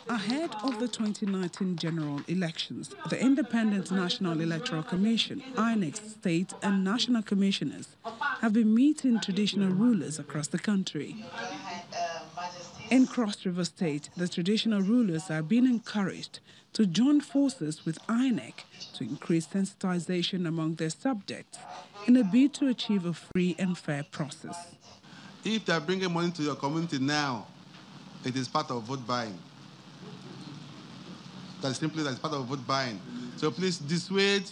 Ahead of the 2019 general elections, the Independent National Electoral Commission, INEC state and national commissioners have been meeting traditional rulers across the country. In C.River State, the traditional rulers are being encouraged to join forces with INEC to increase sensitization among their subjects in a bid to achieve a free and fair process. If they're bringing money to your community now, it is part of vote buying. That's part of vote buying. So please dissuade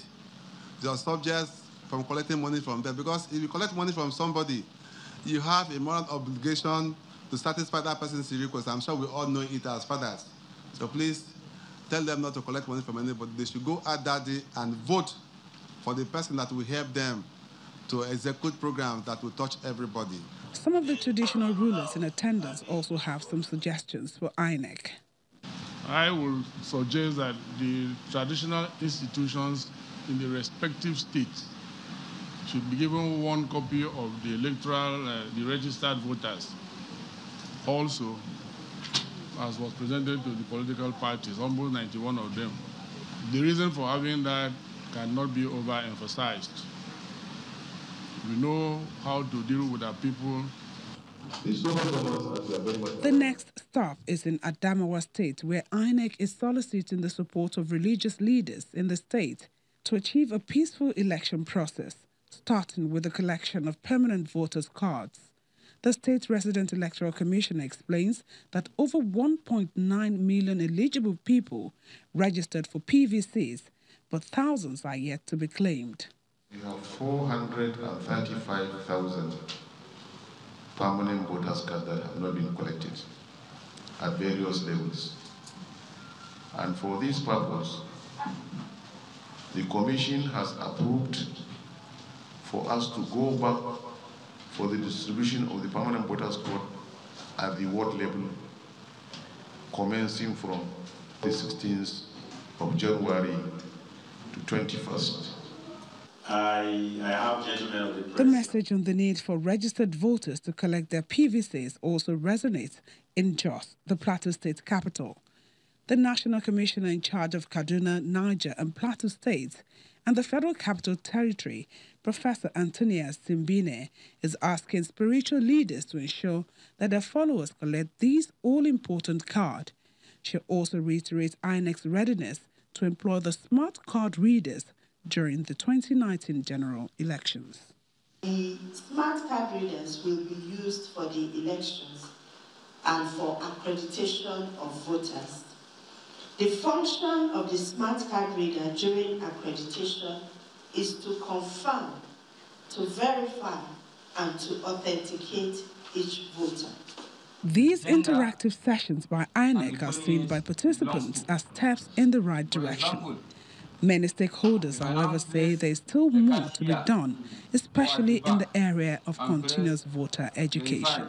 your subjects from collecting money from them, because if you collect money from somebody, you have a moral obligation to satisfy that person's request. I'm sure we all know it as fathers. So please tell them not to collect money from anybody. They should go out that day and vote for the person that will help them to execute programs that will touch everybody. Some of the traditional rulers in attendance also have some suggestions for INEC. I will suggest that the traditional institutions in the respective states should be given one copy of the the registered voters. Also, as was presented to the political parties, almost 91 of them. The reason for having that cannot be overemphasized. We know how to deal with our people. The next stop is in Adamawa State, where INEC is soliciting the support of religious leaders in the state to achieve a peaceful election process, starting with the collection of permanent voters' cards. The State Resident Electoral Commissioner explains that over 1.9 million eligible people registered for PVCs, but thousands are yet to be claimed. We have 435,000 permanent voters cards that have not been collected at various levels. And for this purpose, the Commission has approved for us to go back for the distribution of the permanent voters card at the ward level, commencing from the 16th of January to 21st. I have gentlemen of the press. The message on the need for registered voters to collect their PVCs also resonates in Jos, the Plateau State capital. The National Commissioner in charge of Kaduna, Niger and Plateau States and the Federal Capital Territory, Professor Antonia Simbine, is asking spiritual leaders to ensure that their followers collect these all-important cards. She also reiterates INEC's readiness to employ the smart card readers during the 2019 general elections. The smart card readers will be used for the elections and for accreditation of voters. The function of the smart card reader during accreditation is to confirm, to verify, and to authenticate each voter. These interactive sessions by INEC are seen by participants as steps in the right direction. Many stakeholders, however, say there is still more to be done, especially in the area of continuous voter education.